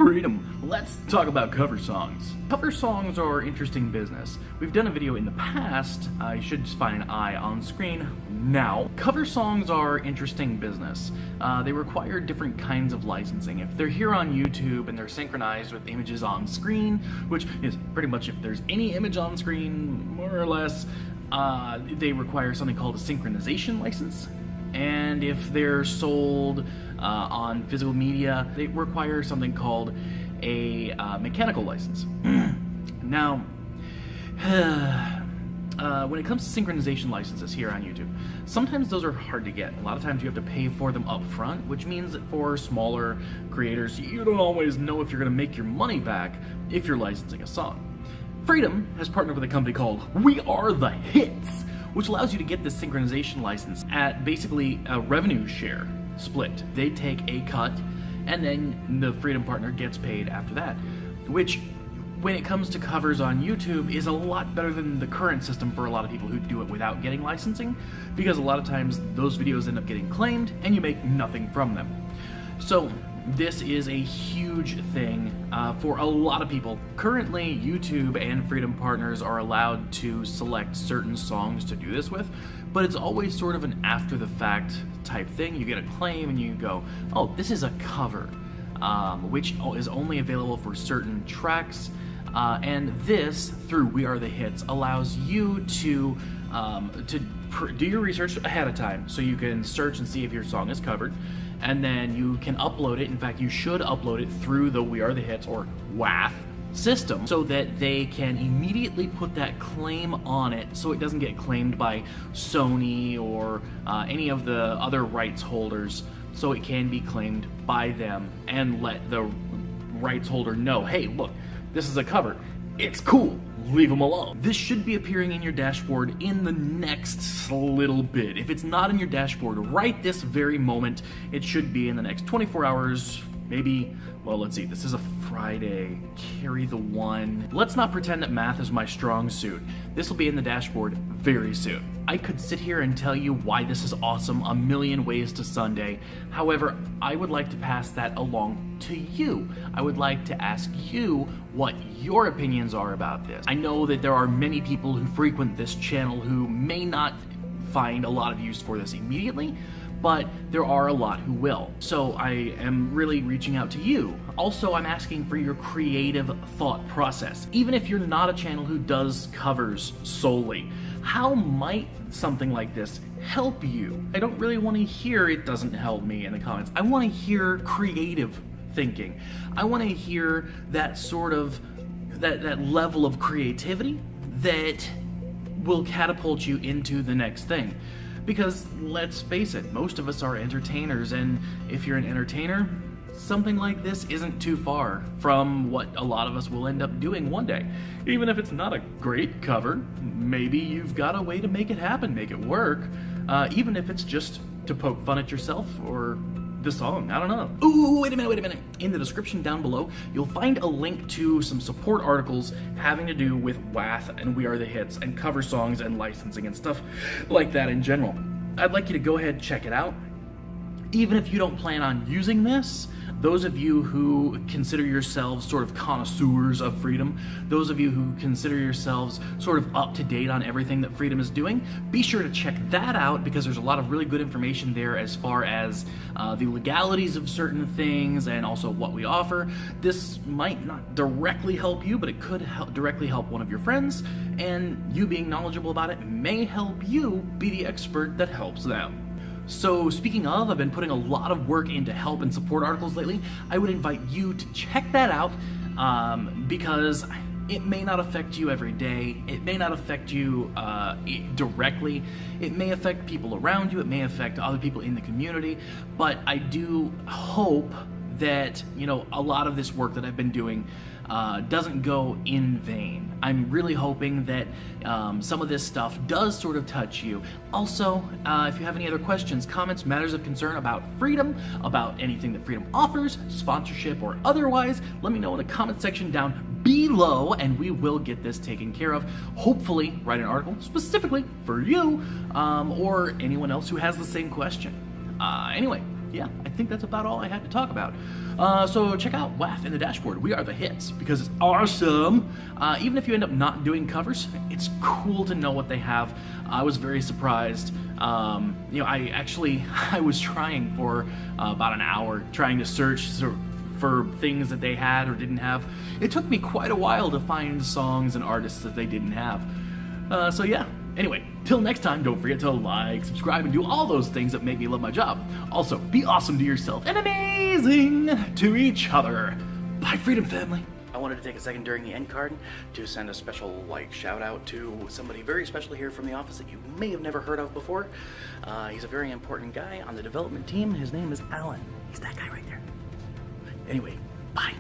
Freedom. Let's talk about cover songs. Cover songs are interesting business. We've done a video in the past. I should just find an eye on screen now. Cover songs are interesting business. They require different kinds of licensing. If they're here on YouTube and they're synchronized with images on screen, which is pretty much if there's any image on screen, more or less, they require something called a synchronization license. And if they're sold on physical media, they require something called a mechanical license. Now, when it comes to synchronization licenses here on YouTube, sometimes those are hard to get. A lot of times you have to pay for them up front, which means that for smaller creators, you don't always know if you're going to make your money back if you're licensing a song. Freedom has partnered with a company called We Are the Hits, which allows you to get this synchronization license at basically a revenue share split. They take a cut, and then the Freedom partner gets paid after that, which, when it comes to covers on YouTube, is a lot better than the current system for a lot of people who do it without getting licensing, because a lot of times those videos end up getting claimed and you make nothing from them. So this is a huge thing for a lot of people. Currently, YouTube and Freedom partners are allowed to select certain songs to do this with, but it's always sort of an after-the-fact type thing. You get a claim and you go, oh, this is a cover, which is only available for certain tracks, and this, through We Are the Hits, allows you to do your research ahead of time, so you can search and see if your song is covered, and then you can upload it. In fact, you should upload it through the We Are the Hits, or WAF, system, so that they can immediately put that claim on it, so it doesn't get claimed by Sony or any of the other rights holders, so it can be claimed by them and let the rights holder know, hey, look, this is a cover. It's cool. Leave them alone. This should be appearing in your dashboard in the next little bit. If it's not in your dashboard right this very moment, it should be in the next 24 hours, maybe. Well, let's see, this is a Friday, carry the one. Let's not pretend that math is my strong suit. This will be in the dashboard very soon. I could sit here and tell you why this is awesome a million ways to Sunday. However, I would like to pass that along to you. I would like to ask you what your opinions are about this. I know that there are many people who frequent this channel who may not find a lot of use for this immediately, but there are a lot who will. So I am really reaching out to you. Also, I'm asking for your creative thought process. Even if you're not a channel who does covers solely, how might something like this help you? I don't really want to hear "it doesn't help me" in the comments. I want to hear creative thinking. I want to hear that sort of, that level of creativity that will catapult you into the next thing. Because let's face it, most of us are entertainers, and if you're an entertainer, something like this isn't too far from what a lot of us will end up doing one day. Even if it's not a great cover, maybe you've got a way to make it happen, make it work, even if it's just to poke fun at yourself or the song, I don't know. Ooh, wait a minute. In the description down below, you'll find a link to some support articles having to do with WAF and We Are the Hits and cover songs and licensing and stuff like that in general. I'd like you to go ahead and check it out. Even if you don't plan on using this, those of you who consider yourselves sort of connoisseurs of Freedom, those of you who consider yourselves sort of up to date on everything that Freedom is doing, be sure to check that out, because there's a lot of really good information there as far as the legalities of certain things and also what we offer. This might not directly help you, but it could directly help one of your friends, and you being knowledgeable about it may help you be the expert that helps them. So speaking of, I've been putting a lot of work into help and support articles lately. I would invite you to check that out, because it may not affect you every day. It may not affect you directly. It may affect people around you. It may affect other people in the community. But I do hope that, you know, a lot of this work that I've been doing doesn't go in vain. I'm really hoping that some of this stuff does sort of touch you. Also, if you have any other questions, comments, matters of concern about Freedom, about anything that Freedom offers, sponsorship or otherwise, let me know in the comment section down below, and we will get this taken care of. Hopefully, write an article specifically for you, or anyone else who has the same question. Anyway, yeah, I think that's about all I had to talk about. So check out WAF in the dashboard. We are the hits because it's awesome. Even if you end up not doing covers, it's cool to know what they have. I was very surprised. I was trying for about an hour trying to search for things that they had or didn't have. It took me quite a while to find songs and artists that they didn't have. So yeah. Anyway, till next time, don't forget to like, subscribe, and do all those things that make me love my job. Also, be awesome to yourself and amazing to each other. Bye, Freedom Family. I wanted to take a second during the end card to send a special shout out to somebody very special here from the office that you may have never heard of before. He's a very important guy on the development team. His name is Alan. He's that guy right there. Anyway, bye.